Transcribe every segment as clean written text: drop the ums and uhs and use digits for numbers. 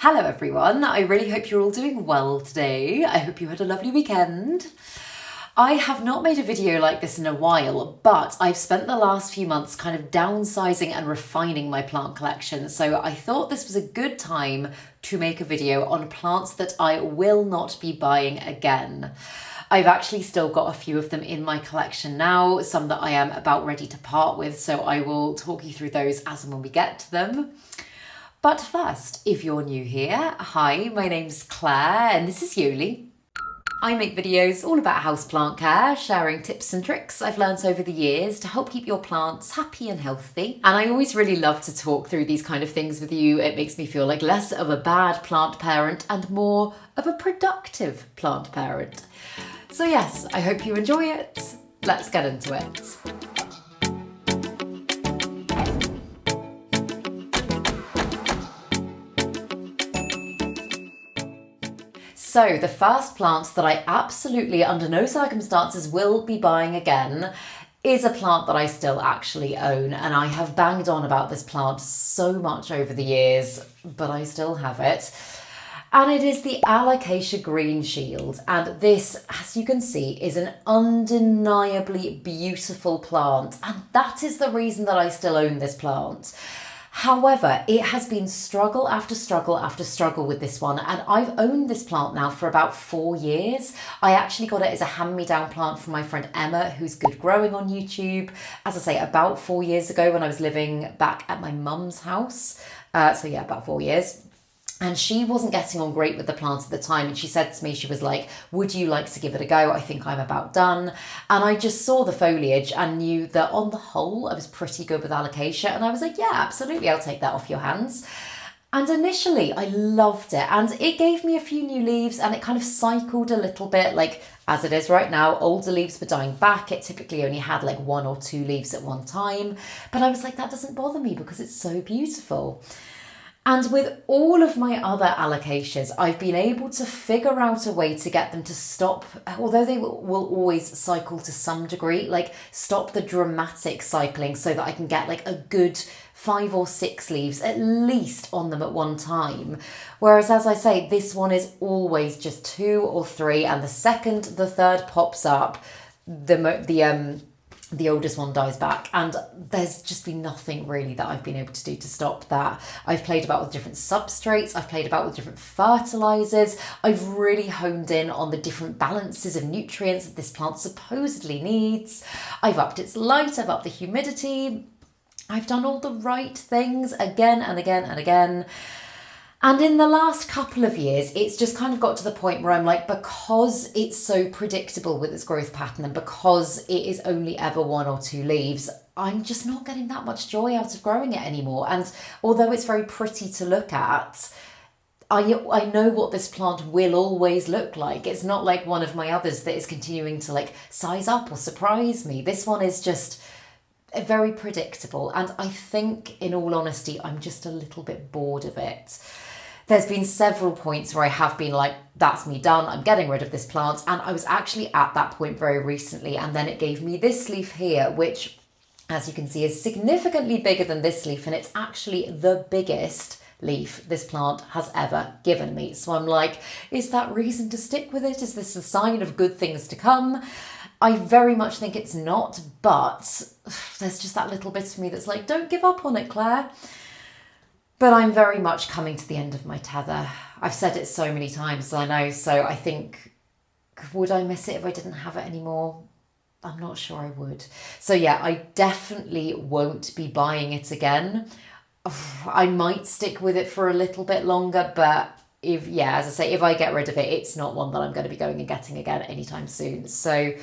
Hello everyone, I really hope you're all doing well today. I hope you had a lovely weekend. I have not made a video like this in a while, but I've spent the last few months kind of downsizing and refining my plant collection, so I thought this was a good time to make a video on plants that I will not be buying again. I've actually still got a few of them in my collection now, some that I am about ready to part with, so I will talk you through those as and when we get to them. But first, if you're new here, hi, my name's Claire and this is Yoli. I make videos all about houseplant care, sharing tips and tricks I've learned over the years to help keep your plants happy and healthy. And I always really love to talk through these kind of things with you. It makes me feel like less of a bad plant parent and more of a productive plant parent. So yes, I hope you enjoy it. Let's get into it. So the first plant that I absolutely under no circumstances will be buying again is a plant that I still actually own, and I have banged on about this plant so much over the years, but I still have it. And it is the Alocasia Green Shield, and this, as you can see, is an undeniably beautiful plant, and that is the reason that I still own this plant. However, it has been struggle after struggle after struggle with this one, and I've owned this plant now for about 4 years. I actually got it as a hand-me-down plant from my friend Emma, who's good growing on YouTube. As I say, about 4 years ago when I was living back at my mum's house. So yeah, about 4 years. And she wasn't getting on great with the plant at the time. And she said to me, she was like, would you like to give it a go? I think I'm about done. And I just saw the foliage and knew that on the whole, I was pretty good with Alocasia. And I was like, yeah, absolutely, I'll take that off your hands. And initially I loved it, and it gave me a few new leaves, and it kind of cycled a little bit, like as it is right now. Older leaves were dying back. It typically only had like 1 or 2 leaves at one time. But I was like, that doesn't bother me because it's so beautiful. And with all of my other alocasias, I've been able to figure out a way to get them to stop, although they will always cycle to some degree, like stop the dramatic cycling so that I can get like a good 5 or 6 leaves at least on them at one time. Whereas, as I say, this one is always just 2 or 3, and the second the third pops up, the oldest one dies back, and there's just been nothing really that I've been able to do to stop that. I've played about with different substrates, I've played about with different fertilizers, I've really honed in on the different balances of nutrients that this plant supposedly needs. I've upped its light, I've upped the humidity, I've done all the right things again and again and again. And in the last couple of years, it's just kind of got to the point where I'm like, because it's so predictable with its growth pattern and because it is only ever 1 or 2 leaves, I'm just not getting that much joy out of growing it anymore. And although it's very pretty to look at, I know what this plant will always look like. It's not like one of my others that is continuing to like size up or surprise me. This one is just very predictable. And I think, in all honesty, I'm just a little bit bored of it. There's been several points where I have been like, that's me done, I'm getting rid of this plant. And I was actually at that point very recently, and then it gave me this leaf here, which, as you can see, is significantly bigger than this leaf, and it's actually the biggest leaf this plant has ever given me. So I'm like, is that reason to stick with it? Is this a sign of good things to come? I very much think it's not, but there's just that little bit of me that's like, don't give up on it, Claire. But I'm very much coming to the end of my tether. I've said it so many times, I know, so I think, would I miss it if I didn't have it anymore? I'm not sure I would. So yeah, I definitely won't be buying it again. I might stick with it for a little bit longer, but as I say, if I get rid of it, it's not one that I'm going to be going and getting again anytime soon. So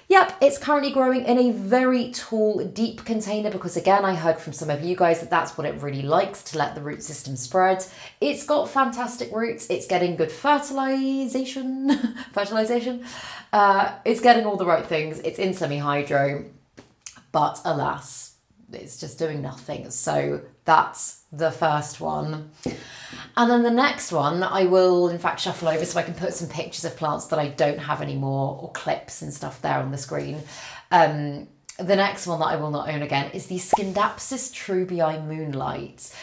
yep, it's currently growing in a very tall, deep container because, again, I heard from some of you guys that that's what it really likes, to let the root system spread. It's got fantastic roots. It's getting good fertilization. It's getting all the right things. It's in semi-hydro, but alas, it's just doing nothing. So that's the first one. And then the next one, I will in fact shuffle over so I can put some pictures of plants that I don't have anymore, or clips and stuff there on the screen. The next one that I will not own again is the Scindapsus trubii moonlight.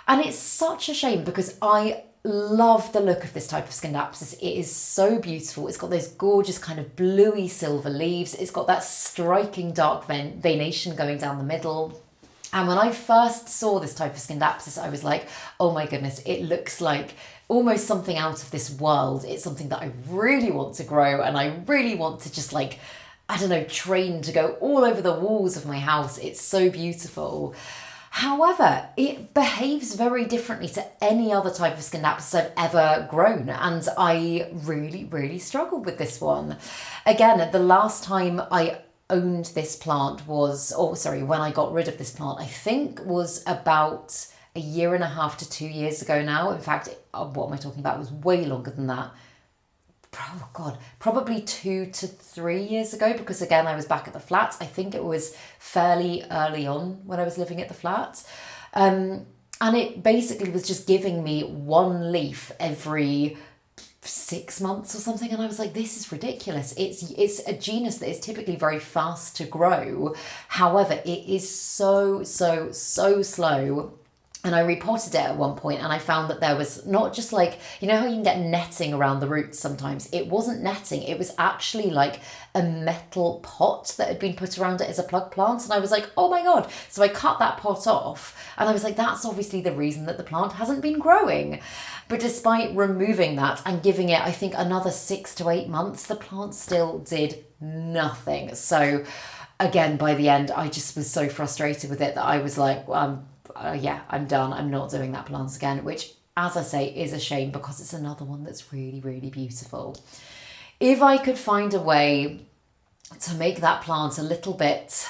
And it's such a shame because I love the look of this type of Scindapsus. It is so beautiful. It's got those gorgeous kind of bluey silver leaves. It's got that striking dark veination going down the middle. And when I first saw this type of Scindapsus, I was like, oh my goodness, it looks like almost something out of this world. It's something that I really want to grow, and I really want to just like, I don't know, train to go all over the walls of my house. It's so beautiful. However, it behaves very differently to any other type of Scindapsus I've ever grown, and I really, really struggled with this one. Again, the last time I owned this plant was, when I got rid of this plant, I think was about 1.5 to 2 years ago now. In fact, what am I talking about? It was way longer than that. Oh God, probably 2 to 3 years ago, because again, I was back at the flat. I think it was fairly early on when I was living at the flat. And it basically was just giving me one leaf every 6 months or something. And I was like, this is ridiculous. It's a genus that is typically very fast to grow. However, it is so slow. And I repotted it at one point, and I found that there was not just like, you know how you can get netting around the roots sometimes? It wasn't netting. It was actually like a metal pot that had been put around it as a plug plant. And I was like, oh my God. So I cut that pot off, and I was like, that's obviously the reason that the plant hasn't been growing. But despite removing that and giving it, I think, another 6 to 8 months, the plant still did nothing. So again, by the end, I just was so frustrated with it that I was like, I'm done. I'm not doing that plant again, which, as I say, is a shame because it's another one that's really, really beautiful. If I could find a way to make that plant a little bit,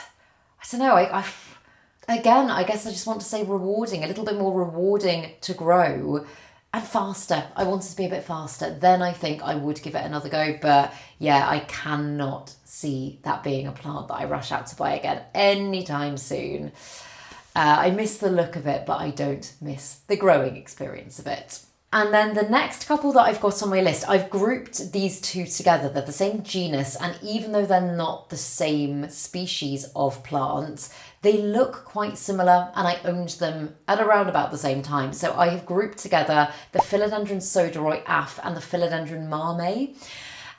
I don't know, I guess I just want to say rewarding, a little bit more rewarding to grow and faster. I want it to be a bit faster. Then I think I would give it another go. But yeah, I cannot see that being a plant that I rush out to buy again anytime soon. I miss the look of it, but I don't miss the growing experience of it. And then the next couple that I've got on my list, I've grouped these two together. They're the same genus, and even though they're not the same species of plants, they look quite similar, and I owned them at around about the same time. So I have grouped together the Philodendron Sodoroi Af and the Philodendron Marmay.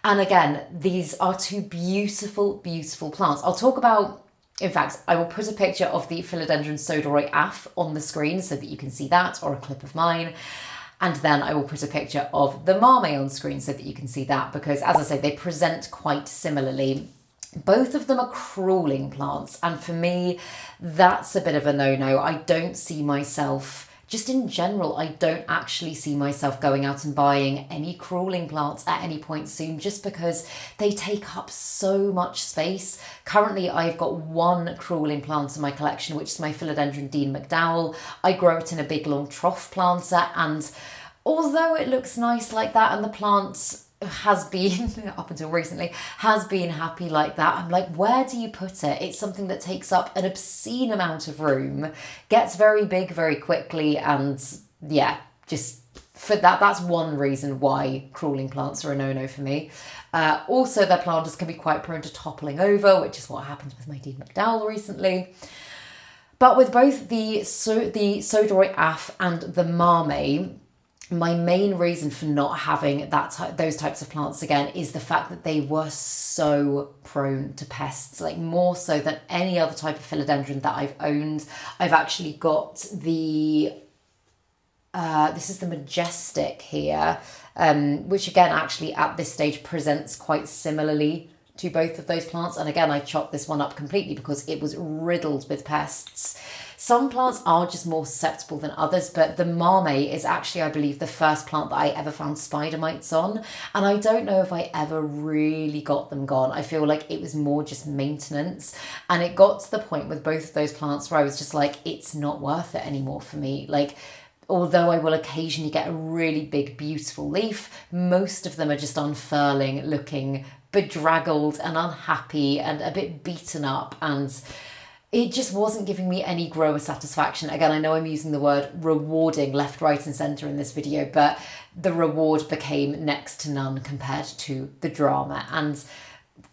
And again, these are two beautiful, beautiful plants. I'll talk about, in fact, I will put a picture of the Philodendron Sodoroi Af on the screen so that you can see that, or a clip of mine. And then I will put a picture of the Marmay on screen so that you can see that, because as I say, they present quite similarly. Both of them are crawling plants, and for me, that's a bit of a no-no. I don't see myself, just in general, I don't actually see myself going out and buying any crawling plants at any point soon, just because they take up so much space. Currently, I've got one crawling plant in my collection, which is my Philodendron Dean McDowell. I grow it in a big long trough planter, and although it looks nice like that, and the plant has been, up until recently, has been happy like that, I'm like, where do you put it? It's something that takes up an obscene amount of room, gets very big very quickly, and yeah, just for that's one reason why crawling plants are a no-no for me. Also, their planters can be quite prone to toppling over, which is what happened with my Dean McDowell recently. But with both the Sodoroi Af and the Marmay, my main reason for not having those types of plants again is the fact that they were so prone to pests, like more so than any other type of philodendron that I've owned. I've actually got the, this is the Majestic here, which again actually at this stage presents quite similarly to both of those plants. And again, I chopped this one up completely because it was riddled with pests. Some plants are just more susceptible than others, but the Marmay is actually, I believe, the first plant that I ever found spider mites on. And I don't know if I ever really got them gone. I feel like it was more just maintenance. And it got to the point with both of those plants where I was just like, it's not worth it anymore for me. Like, although I will occasionally get a really big, beautiful leaf, most of them are just unfurling, looking bedraggled and unhappy and a bit beaten up, and it just wasn't giving me any grower satisfaction. Again, I know I'm using the word rewarding left, right and centre in this video, but the reward became next to none compared to the drama. And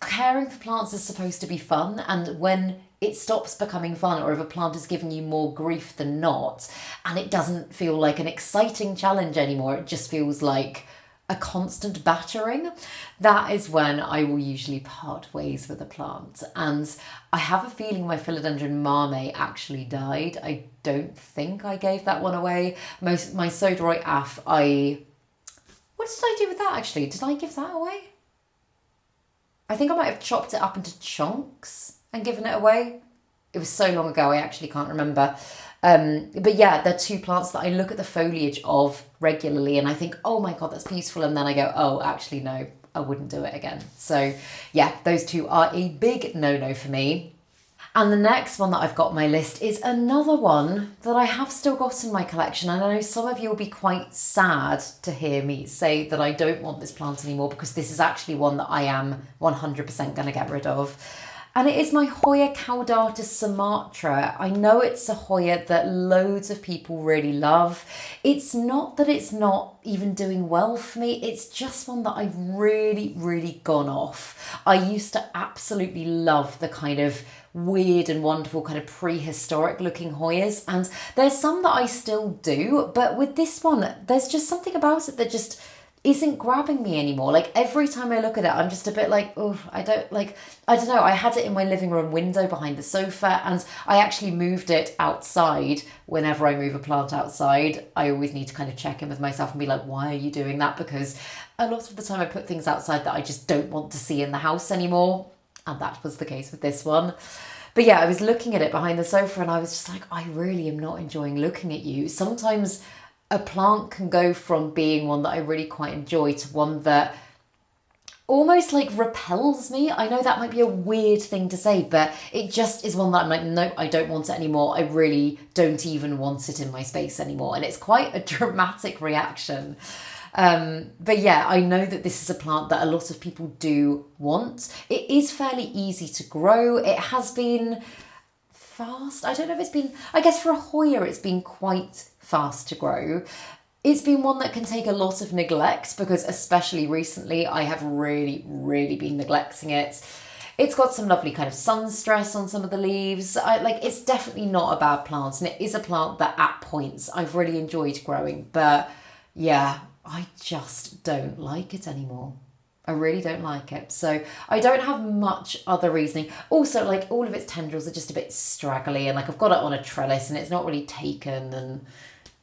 caring for plants is supposed to be fun, and when it stops becoming fun, or if a plant is giving you more grief than not, and it doesn't feel like an exciting challenge anymore, it just feels like a constant battering, that is when I will usually part ways with a plant. And I have a feeling my Philodendron Mame actually died. I don't think I gave that one away. My Sodoroi Af, what did I do with that actually? Did I give that away? I think I might have chopped it up into chunks and given it away. It was so long ago, I actually can't remember. But yeah, they're two plants that I look at the foliage of regularly and I think, oh my God, that's beautiful. And then I go, oh, actually, no, I wouldn't do it again. So yeah, those two are a big no-no for me. And the next one that I've got on my list is another one that I have still got in my collection. And I know some of you will be quite sad to hear me say that I don't want this plant anymore, because this is actually one that I am 100% going to get rid of. And it is my Hoya Caudatus Sumatra. I know it's a Hoya that loads of people really love. It's not that it's not even doing well for me. It's just one that I've really, really gone off. I used to absolutely love the kind of weird and wonderful kind of prehistoric looking Hoyas. And there's some that I still do. But with this one, there's just something about it that just isn't grabbing me anymore. Like every time I look at it, I'm just a bit like, oh, I don't know. I had it in my living room window behind the sofa, and I actually moved it outside. Whenever I move a plant outside, I always need to kind of check in with myself and be like, why are you doing that? Because a lot of the time I put things outside that I just don't want to see in the house anymore. And that was the case with this one. But yeah, I was looking at it behind the sofa and I was just like, I really am not enjoying looking at you. Sometimes a plant can go from being one that I really quite enjoy to one that almost like repels me. I know that might be a weird thing to say, but it just is one that I'm like, no, I don't want it anymore. I really don't even want it in my space anymore. And it's quite a dramatic reaction. But yeah, I know that this is a plant that a lot of people do want. It is fairly easy to grow. It has been fast. I don't know if it's been, I guess for a Hoya, it's been quite fast to grow. It's been one that can take a lot of neglect, because especially recently I have really, really been neglecting it. It's got some lovely kind of sun stress on some of the leaves. It's definitely not a bad plant, and it is a plant that at points I've really enjoyed growing, but yeah, I just don't like it anymore. I really don't like it. So I don't have much other reasoning. Also, like, all of its tendrils are just a bit straggly, and like I've got it on a trellis and it's not really taken, and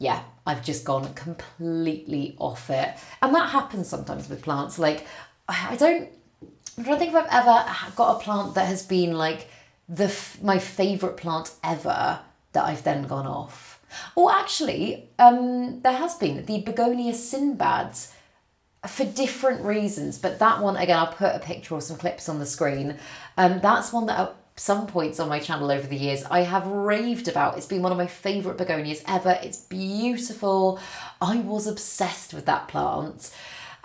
yeah, I've just gone completely off it. And that happens sometimes with plants. Like, I'm trying to think if I've ever got a plant that has been like my favourite plant ever that I've then gone off. Or actually, there has been the Begonia Sinbads, for different reasons, but that one, again, I'll put a picture or some clips on the screen. That's one that at some points on my channel over the years I have raved about. It's been one of my favourite begonias ever. It's beautiful. I was obsessed with that plant.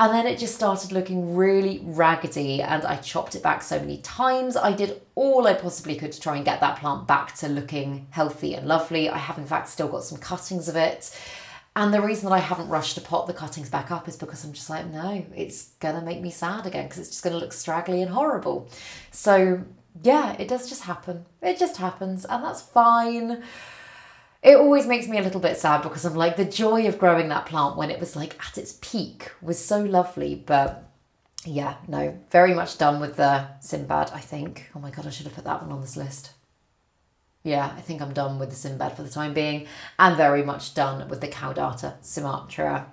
And then it just started looking really raggedy, and I chopped it back so many times. I did all I possibly could to try and get that plant back to looking healthy and lovely. I have in fact still got some cuttings of it. And the reason that I haven't rushed to pot the cuttings back up is because I'm just like, no, it's going to make me sad again, because it's just going to look straggly and horrible. So yeah, it does just happen. It just happens, and that's fine. It always makes me a little bit sad, because I'm like, the joy of growing that plant when it was like at its peak was so lovely. But yeah, no, very much done with the Sinbad, I think. Oh my God, I should have put that one on this list. Yeah, I think I'm done with the Sinbad for the time being, and very much done with the Caudatus Sumatra.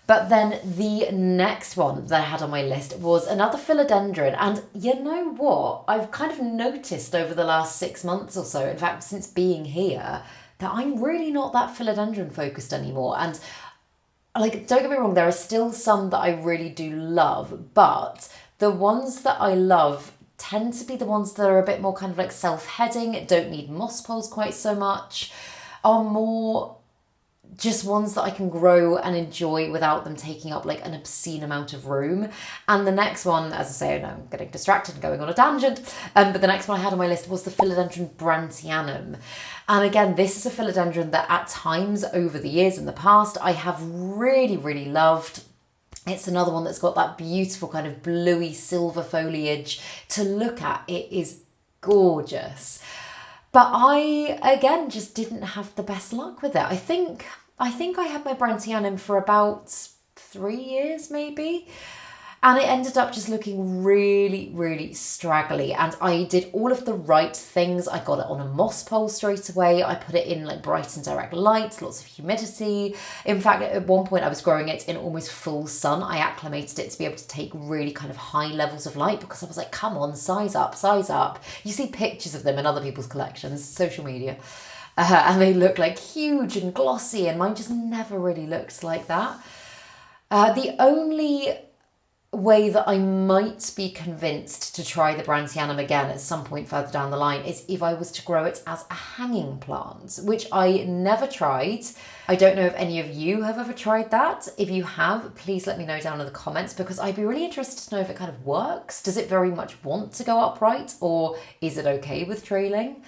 But then the next one that I had on my list was another philodendron. And you know what? I've kind of noticed over the last 6 months or so, in fact, since being here, that I'm really not that philodendron focused anymore. And like, don't get me wrong, there are still some that I really do love, but the ones that I love tend to be the ones that are a bit more kind of like self-heading, don't need moss poles quite so much, are more just ones that I can grow and enjoy without them taking up like an obscene amount of room. And the next one, as I say, I know I'm getting distracted and going on a tangent, but the next one I had on my list was the Philodendron Brandtianum. And again, this is a philodendron that at times over the years in the past I have really, really loved. It's another one that's got that beautiful kind of bluey silver foliage to look at. It is gorgeous. But I, again, just didn't have the best luck with it. I think I had my Brandtianum for about 3 years maybe. And it ended up just looking really, really straggly. And I did all of the right things. I got it on a moss pole straight away. I put it in like bright and direct light, lots of humidity. In fact, at one point I was growing it in almost full sun. I acclimated it to be able to take really kind of high levels of light because I was like, come on, size up, size up. You see pictures of them in other people's collections, social media. And they look like huge and glossy, and mine just never really looked like that. The only way that I might be convinced to try the Brandtianum again at some point further down the line is if I was to grow it as a hanging plant, which I never tried. I don't know if any of you have ever tried that. If you have, please let me know down in the comments, because I'd be really interested to know if it kind of works. Does it very much want to go upright, or is it okay with trailing?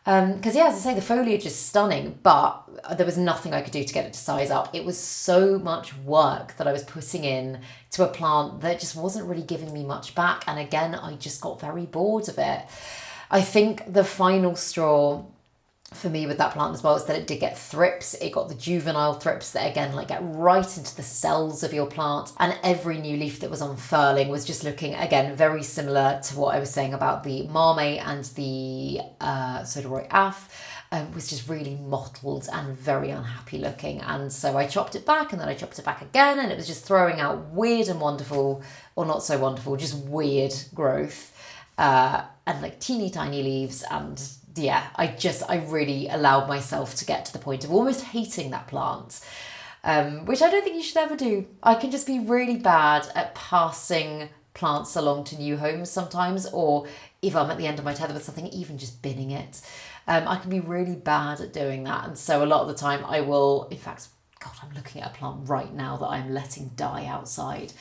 Because yeah, as I say, the foliage is stunning, but there was nothing I could do to get it to size up. It was so much work that I was putting in to a plant that just wasn't really giving me much back. And again, I just got very bored of it. I think the final straw for me with that plant as well is that it did get thrips. It got the juvenile thrips that again like get right into the cells of your plant, and every new leaf that was unfurling was just looking again very similar to what I was saying about the Marmay and the Soderoy Af. Was just really mottled and very unhappy looking, and so I chopped it back, and then I chopped it back again, and it was just throwing out weird and wonderful, or not so wonderful, just weird growth, and like teeny tiny leaves. And yeah, I really allowed myself to get to the point of almost hating that plant, which I don't think you should ever do. I can just be really bad at passing plants along to new homes sometimes, or if I'm at the end of my tether with something, even just binning it. I can be really bad at doing that. And so a lot of the time I will, in fact, God, I'm looking at a plant right now that I'm letting die outside.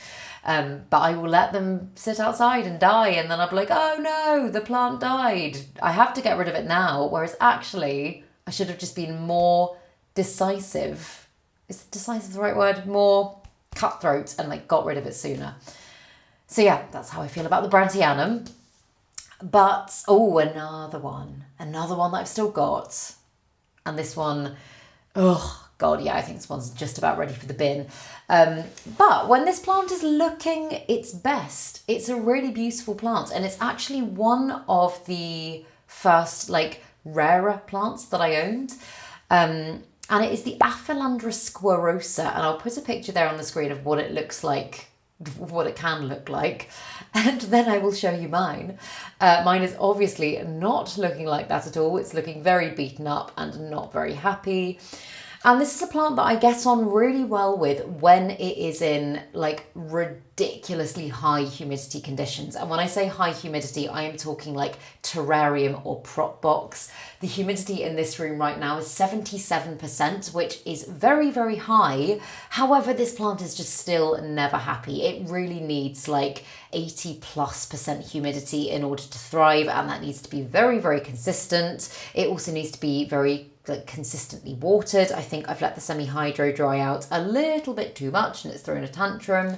But I will let them sit outside and die, and then I'll be like, oh no, the plant died. I have to get rid of it now. Whereas actually, I should have just been more decisive. Is decisive the right word? More cutthroat, and like got rid of it sooner. So yeah, that's how I feel about the Brandtianum. But, oh, another one that I've still got. And this one, oh God, yeah, I think this one's just about ready for the bin. But when this plant is looking its best, it's a really beautiful plant. And it's actually one of the first, like, rarer plants that I owned. And it is the Aphelandra squarosa. And I'll put a picture there on the screen of what it looks like, what it can look like, and then I will show you mine. Mine is obviously not looking like that at all. It's looking very beaten up and not very happy. And this is a plant that I get on really well with when it is in like ridiculously high humidity conditions. And when I say high humidity, I am talking like terrarium or prop box. The humidity in this room right now is 77%, which is very, very high. However, this plant is just still never happy. It really needs like 80+% humidity in order to thrive, and that needs to be very, very consistent. It also needs to be very consistently watered. I think I've let the semi-hydro dry out a little bit too much, and it's thrown a tantrum.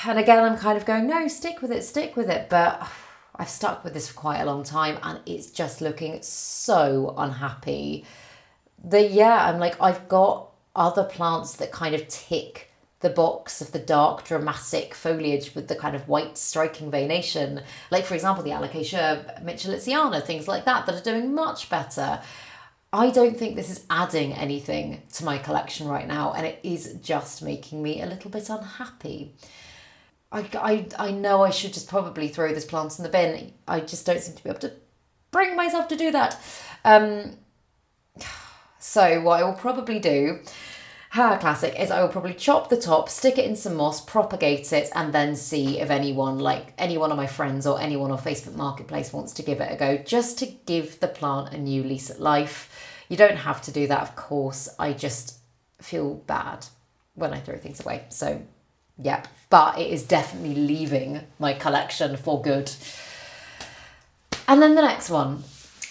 And again, I'm kind of going, no, stick with it. But I've stuck with this for quite a long time, and it's just looking so unhappy that, yeah, I'm like, I've got other plants that kind of tick the box of the dark, dramatic foliage with the kind of white striking veination. Like, for example, the Alocasia Mitchellitziana, things like that are doing much better. I don't think this is adding anything to my collection right now, and it is just making me a little bit unhappy. I know I should just probably throw this plant in the bin. I just don't seem to be able to bring myself to do that. So what I will probably do, classic, is I will probably chop the top, stick it in some moss, propagate it, and then see if anyone, like any one of my friends or anyone on Facebook Marketplace, wants to give it a go, just to give the plant a new lease at life. You don't have to do that, of course. I just feel bad when I throw things away. So, yep. But it is definitely leaving my collection for good. And then the next one.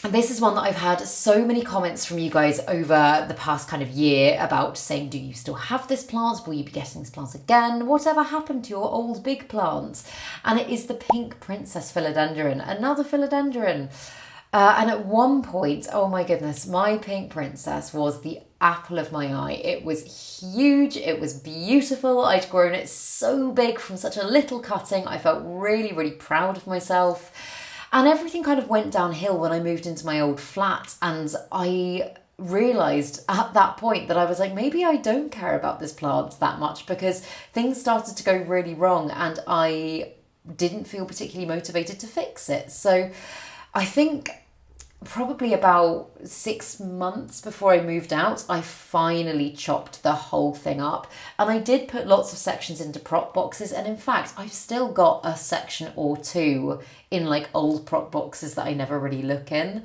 And this is one that I've had so many comments from you guys over the past kind of year about saying, do you still have this plant? Will you be getting this plant again? Whatever happened to your old big plants? And it is the Pink Princess Philodendron, another philodendron. And at one point, oh my goodness, my Pink Princess was the apple of my eye. It was huge, it was beautiful. I'd grown it so big from such a little cutting. I felt really, really proud of myself. And everything kind of went downhill when I moved into my old flat, and I realised at that point that I was like, maybe I don't care about this plant that much, because things started to go really wrong and I didn't feel particularly motivated to fix it. So I think probably about 6 months before I moved out, I finally chopped the whole thing up. And I did put lots of sections into prop boxes. And in fact, I've still got a section or two in like old prop boxes that I never really look in.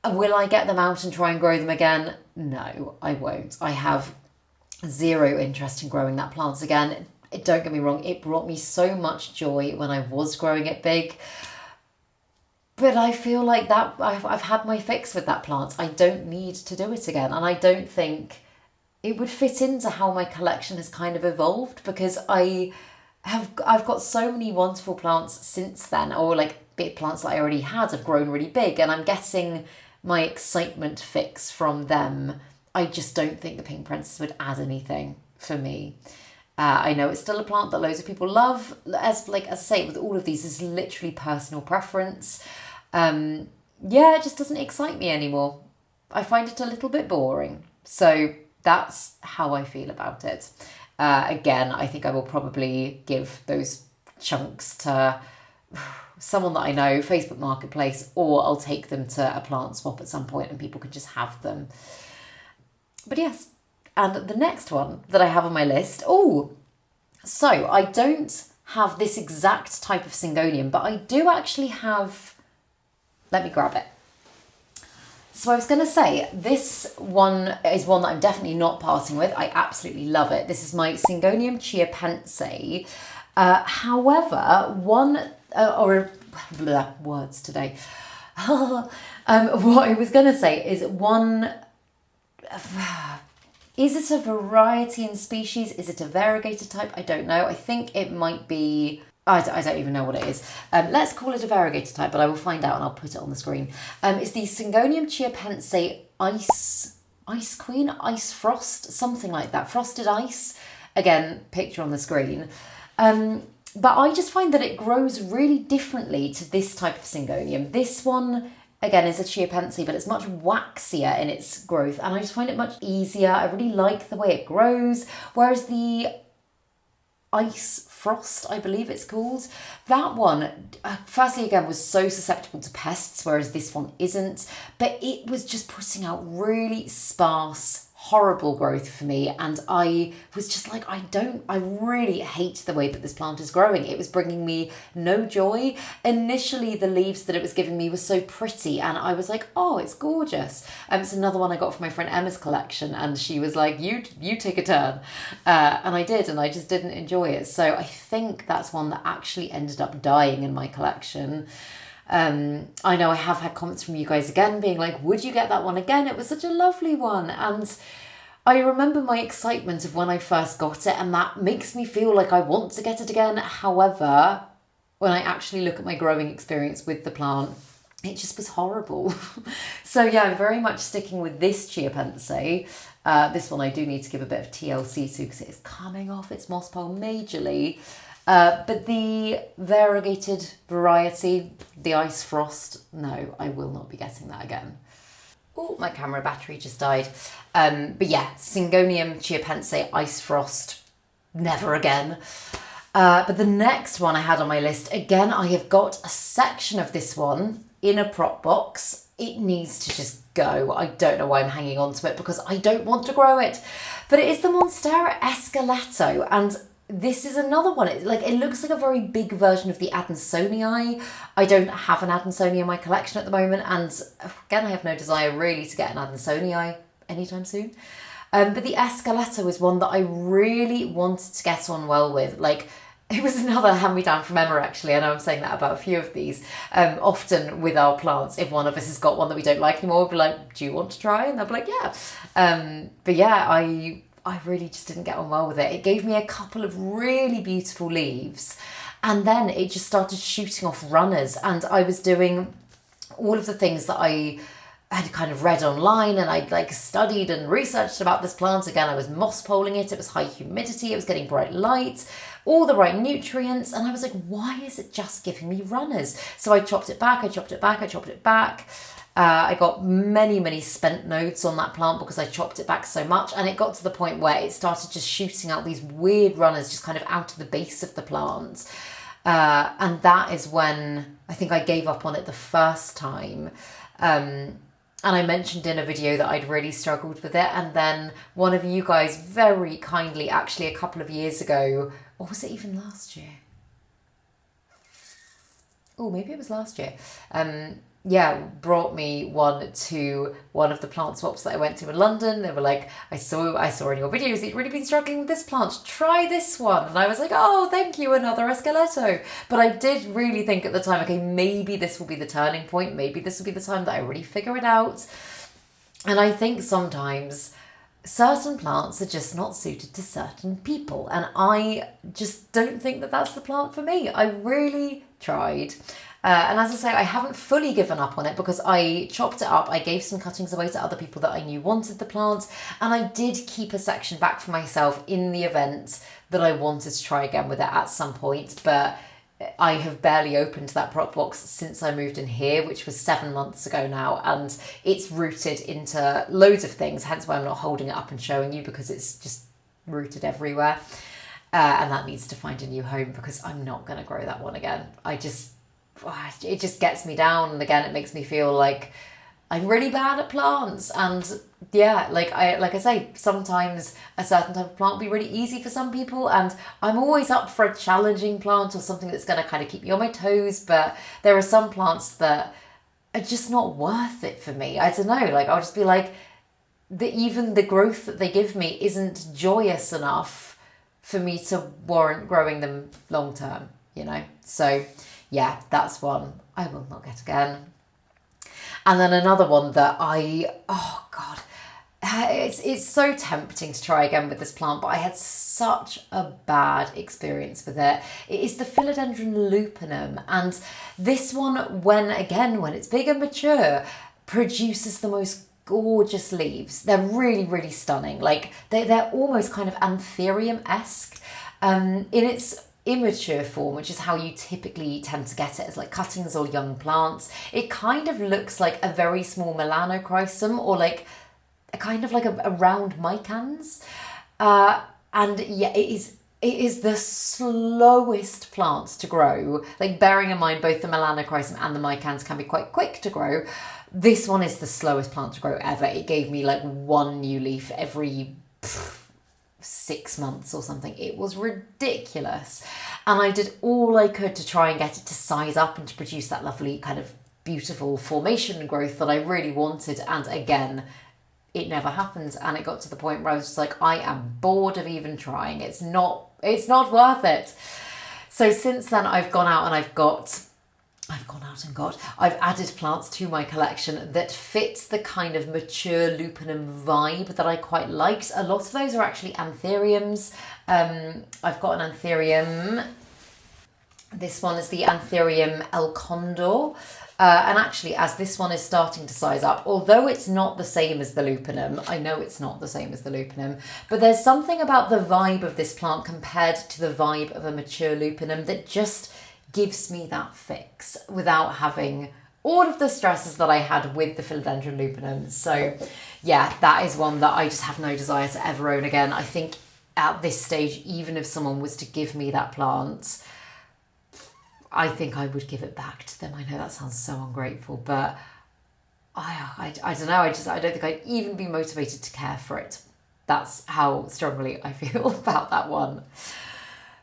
Will I get them out and try and grow them again? No, I won't. I have zero interest in growing that plant again. Don't get me wrong, it brought me so much joy when I was growing it big. But I feel like that I've had my fix with that plant. I don't need to do it again. And I don't think it would fit into how my collection has kind of evolved, because I've got so many wonderful plants since then, or like big plants that I already had have grown really big, and I'm getting my excitement fix from them. I just don't think the Pink Princess would add anything for me. I know it's still a plant that loads of people love. As I say, with all of these, it's literally personal preference. Yeah, it just doesn't excite me anymore. I find it a little bit boring. So that's how I feel about it. Again, I think I will probably give those chunks to someone that I know, Facebook Marketplace, or I'll take them to a plant swap at some point and people can just have them. But yes, and the next one that I have on my list, so I don't have this exact type of Syngonium, but I do actually have, let me grab it. So I was going to say, this one is one that I'm definitely not parting with. I absolutely love it. This is my Syngonium chiapense. However, words today. What I was going to say is is it a variety in species? Is it a variegated type? I don't know. I think it might be, I don't even know what it is. Let's call it a variegated type, but I will find out and I'll put it on the screen. It's the Syngonium chiapense Ice Queen, Ice Frost, something like that. Frosted ice. Again, picture on the screen. But I just find that it grows really differently to this type of Syngonium. This one, again, is a chiapense, but it's much waxier in its growth, and I just find it much easier. I really like the way it grows, whereas the Ice Frost, I believe it's called, that one, firstly, again, was so susceptible to pests, whereas this one isn't, but it was just putting out really sparse, horrible growth for me, and I was just like, I really hate the way that this plant is growing. It was bringing me no joy. Initially, the leaves that it was giving me were so pretty, and I was like, oh, it's gorgeous. It's another one I got from my friend Emma's collection, and she was like, you take a turn. And I did, and I just didn't enjoy it. So I think that's one that actually ended up dying in my collection. I know I have had comments from you guys again being like, would you get that one again? It was such a lovely one. And I remember my excitement of when I first got it, and that makes me feel like I want to get it again. However, when I actually look at my growing experience with the plant, it just was horrible. So yeah, I'm very much sticking with this chiapense. This one I do need to give a bit of TLC to because it is coming off its moss pole majorly. But the variegated variety, the Ice Frost, no, I will not be getting that again. Oh, my camera battery just died. But yeah, Syngonium chiapense Ice Frost, never again. But the next one I had on my list, again, I have got a section of this one in a prop box. It needs to just go. I don't know why I'm hanging on to it because I don't want to grow it. But it is the Monstera esqueleto, and this is another one. It looks like a very big version of the Adansonii. I don't have an Adansonii in my collection at the moment, and again, I have no desire really to get an Adansonii anytime soon. But the esqueleto is one that I really wanted to get on well with. Like, it was another hand-me-down from Emma, actually. I know I'm saying that about a few of these. Often with our plants, if one of us has got one that we don't like anymore, we'll be like, do you want to try? And they'll be like, yeah. But yeah, I really just didn't get on well with it. It gave me a couple of really beautiful leaves, and then it just started shooting off runners, and I was doing all of the things that I had kind of read online, and I'd like studied and researched about this plant. Again, I was moss poling it, it was high humidity, it was getting bright light, all the right nutrients, and I was like, why is it just giving me runners? So I chopped it back, I chopped it back, I chopped it back. I got many spent nodes on that plant because I chopped it back so much, and it got to the point where it started just shooting out these weird runners just kind of out of the base of the plant. And that is when I think I gave up on it the first time. And I mentioned in a video that I'd really struggled with it. And then one of you guys very kindly, actually a couple of years ago, or was it even last year? Oh, maybe it was last year. Brought me one to one of the plant swaps that I went to in London. They were like, I saw in your videos that you'd really been struggling with this plant. Try this one. And I was like, oh, thank you, another esqueleto. But I did really think at the time, okay, maybe this will be the turning point. Maybe this will be the time that I really figure it out. And I think sometimes certain plants are just not suited to certain people. And I just don't think that that's the plant for me. I really tried. And as I say, I haven't fully given up on it because I chopped it up. I gave some cuttings away to other people that I knew wanted the plant. And I did keep a section back for myself in the event that I wanted to try again with it at some point. But I have barely opened that prop box since I moved in here, which was 7 months ago now. And it's rooted into loads of things, hence why I'm not holding it up and showing you, because it's just rooted everywhere. And that needs to find a new home because I'm not going to grow that one again. It just gets me down, and again it makes me feel like I'm really bad at plants. And yeah, like I say, sometimes a certain type of plant will be really easy for some people, and I'm always up for a challenging plant or something that's going to kind of keep me on my toes. But there are some plants that are just not worth it for me. I don't know, like I'll just be like, even the growth that they give me isn't joyous enough for me to warrant growing them long term, you know. So yeah, that's one I will not get again. And then another one that it's so tempting to try again with this plant, but I had such a bad experience with it. It is the Philodendron lupinum, and this one, when it's big and mature, produces the most gorgeous leaves. They're really stunning. Like they're almost kind of anthurium-esque in its immature form, which is how you typically tend to get it, as like cuttings or young plants. It kind of looks like a very small melanochrysum, or like a kind of like a round micans. And yeah, it is the slowest plant to grow. Like, bearing in mind both the melanochrysum and the micans can be quite quick to grow, this one is the slowest plant to grow ever. It gave me like one new leaf every 6 months or something. It was ridiculous, and I did all I could to try and get it to size up and to produce that lovely kind of beautiful formation and growth that I really wanted. And again, it never happened, and it got to the point where I was just like, I am bored of even trying. It's not worth it. So since then I've added plants to my collection that fit the kind of mature lupinum vibe that I quite liked. A lot of those are actually anthuriums. I've got an anthurium. This one is the Anthurium El Condor. And actually, as this one is starting to size up, although it's not the same as the lupinum, I know it's not the same as the lupinum, but there's something about the vibe of this plant compared to the vibe of a mature lupinum that just gives me that fix without having all of the stresses that I had with the Philodendron lupinum. So yeah, that is one that I just have no desire to ever own again. I think at this stage, even if someone was to give me that plant, I think I would give it back to them. I know that sounds so ungrateful, but I don't know. I don't think I'd even be motivated to care for it. That's how strongly I feel about that one.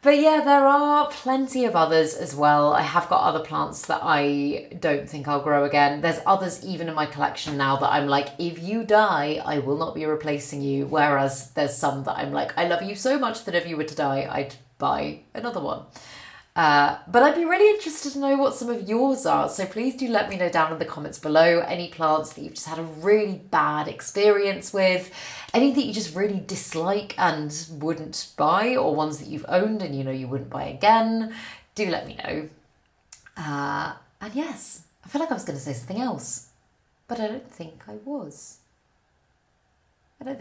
But yeah, there are plenty of others as well. I have got other plants that I don't think I'll grow again. There's others even in my collection now that I'm like, if you die, I will not be replacing you. Whereas there's some that I'm like, I love you so much that if you were to die, I'd buy another one. But I'd be really interested to know what some of yours are. So please do let me know down in the comments below any plants that you've just had a really bad experience with, any that you just really dislike and wouldn't buy, or ones that you've owned and you know you wouldn't buy again. Do let me know. And yes, I feel like I was going to say something else, but I don't think I was. But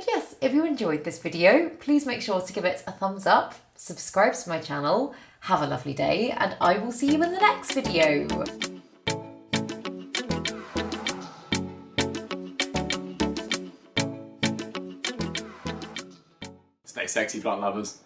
yes, if you enjoyed this video, please make sure to give it a thumbs up, subscribe to my channel, have a lovely day, and I will see you in the next video. Stay sexy, plant lovers.